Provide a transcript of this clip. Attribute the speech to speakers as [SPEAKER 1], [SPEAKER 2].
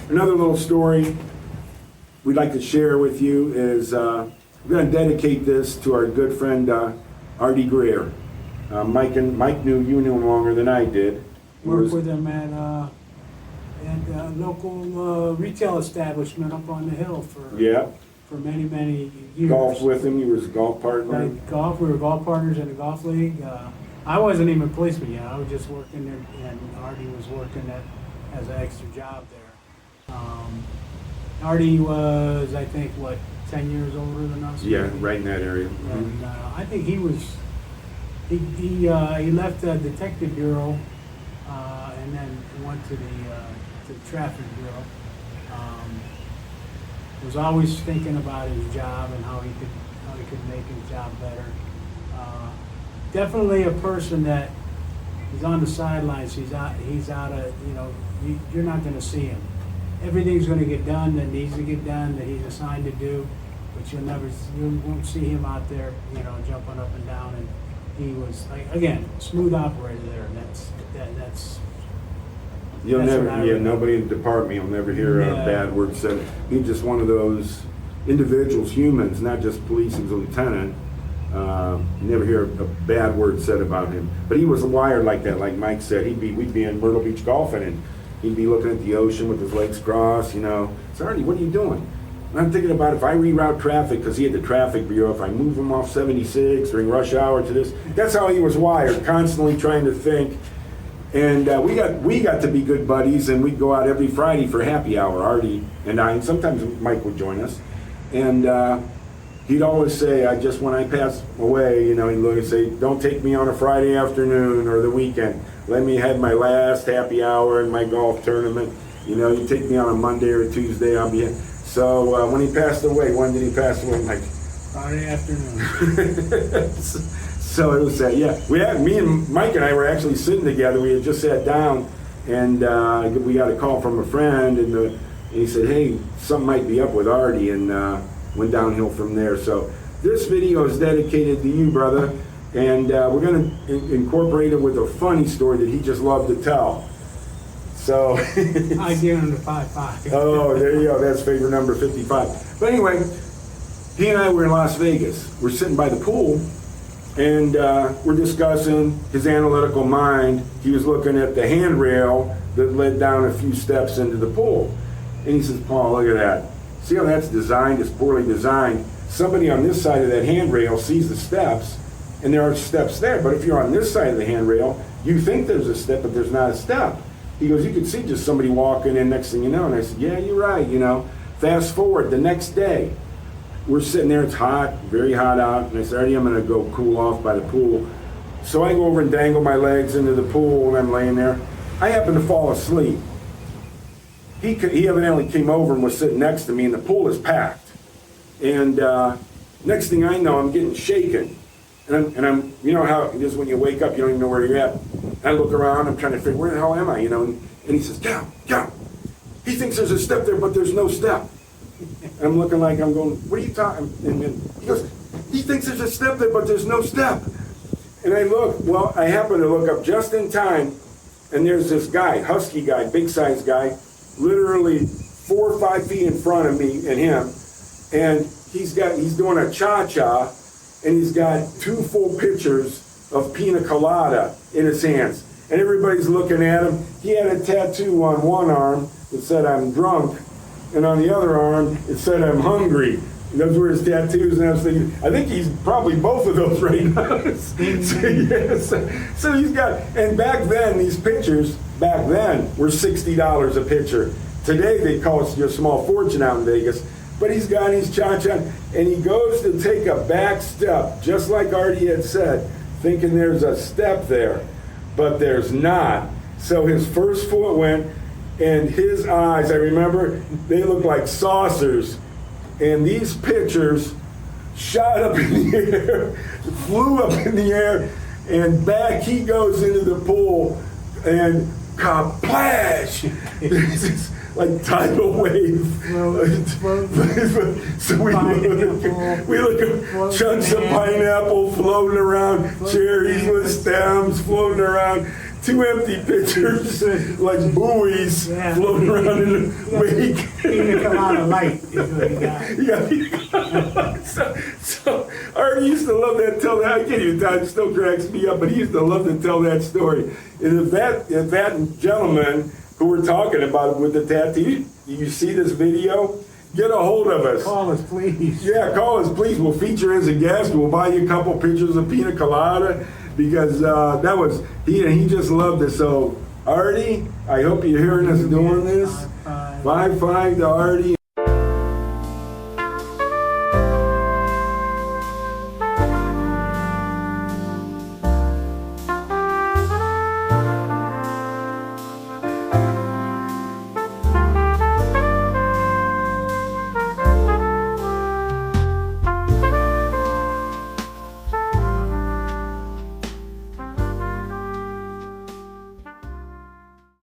[SPEAKER 1] Another little story we'd like to share with you is we're going to dedicate this to our good friend Arty Greer. Mike knew him longer than I did.
[SPEAKER 2] Worked with him at a local retail establishment up on the hill for many, many years.
[SPEAKER 1] Golfed with him. He was a golf partner.
[SPEAKER 2] Played golf. We were golf partners in a golf league. I wasn't even a policeman yet. I was just working there, and Arty was working as an extra job there. Arty was, I think, 10 years older than us?
[SPEAKER 1] Yeah, right in that area.
[SPEAKER 2] And I think he he left the detective bureau and then went to the traffic bureau. Was always thinking about his job and how he could make his job better. Definitely a person that he's on the sidelines. He's out of, you're not going to see him. Everything's going to get done that needs to get done, that he's assigned to do, but you won't see him out there, jumping up and down. And he was, again, smooth operator there, and that's.
[SPEAKER 1] Nobody in the department, you'll never hear a bad word said. He's just one of those individuals, humans, not just police. He was a lieutenant. You never hear a bad word said about him. But he was wired like that, like Mike said. We'd be in Myrtle Beach golfing, and he'd be looking at the ocean with his legs crossed, So, Arty, what are you doing? And I'm thinking about if I reroute traffic, because he had the traffic bureau, if I move him off 76 during rush hour to this, that's how he was wired, constantly trying to think. And we got to be good buddies, and we'd go out every Friday for happy hour, Arty and I, and sometimes Mike would join us. And he'd always say, when I pass away, he'd look and say, don't take me on a Friday afternoon or the weekend. Let me have my last happy hour in my golf tournament. You take me on a Monday or a Tuesday, I'll be in. So when he passed away, when did he pass away, Mike?
[SPEAKER 2] Friday afternoon.
[SPEAKER 1] So it was me and Mike and I were actually sitting together. We had just sat down, and we got a call from a friend, and he said, hey, something might be up with Arty, and went downhill from there. So this video is dedicated to you, brother, and we're going to incorporate it with a funny story that he just loved to tell. So
[SPEAKER 2] I give him the 5-5.
[SPEAKER 1] Oh, there you go. That's favorite number 55. But anyway, he and I were in Las Vegas. We're sitting by the pool, and we're discussing his analytical mind. He was looking at the handrail that led down a few steps into the pool. And he says, Paul, look at that. See how that's designed? It's poorly designed. Somebody on this side of that handrail sees the steps, and there are steps there. But if you're on this side of the handrail, you think there's a step, but there's not a step. He goes, you could see just somebody walking in, next thing you know. And I said, yeah, you're right, Fast forward, the next day, we're sitting there, it's hot, very hot out, and I said, Arty, I'm going to go cool off by the pool. So I go over and dangle my legs into the pool, and I'm laying there. I happen to fall asleep. He evidently came over and was sitting next to me, and the pool is packed. And next thing I know, I'm getting shaken. And I'm how it is when you wake up, you don't even know where you're at. And I look around, I'm trying to figure, where the hell am I, And he says, down. He thinks there's a step there, but there's no step. And I'm looking like I'm going, what are you talking? And he goes, he thinks there's a step there, but there's no step. And I look, I happen to look up just in time, and there's this guy, husky guy, big size guy, literally 4 or 5 feet in front of me and him. And he's doing a cha-cha, and he's got 2 full pitchers of pina colada in his hands. And everybody's looking at him. He had a tattoo on one arm that said, I'm drunk, and on the other arm, it said, I'm hungry. And those were his tattoos, and I was thinking, I think he's probably both of those right now. So he's got, and back then, these pictures, were $60 a picture. Today, they cost you a small fortune out in Vegas. But he's got his cha-cha, and he goes to take a back step, just like Arty had said, thinking there's a step there, but there's not. So his first foot went, and his eyes, I remember, they looked like saucers. And these pictures shot up in the air, flew up in the air, and back he goes into the pool, and kaplash! Like tidal wave. So we look at chunks of pineapple floating around, cherries with stems floating around, two empty pitchers like buoys
[SPEAKER 2] Yeah.
[SPEAKER 1] floating around in the wake.
[SPEAKER 2] Pina colada light is what he got.
[SPEAKER 1] Yeah. so Arty used to love that. Tell that. I can't even tell. It still cracks me up. But he used to love to tell that story. And if that gentleman who we're talking about with the tattoo, you see this video, get a hold of us.
[SPEAKER 2] Call us, please.
[SPEAKER 1] Yeah, call us, please. We'll feature as a guest. We'll buy you a couple pictures of pina colada because that was he just loved it. So Arty, I hope you're hearing us doing this. 5-5 to Arty.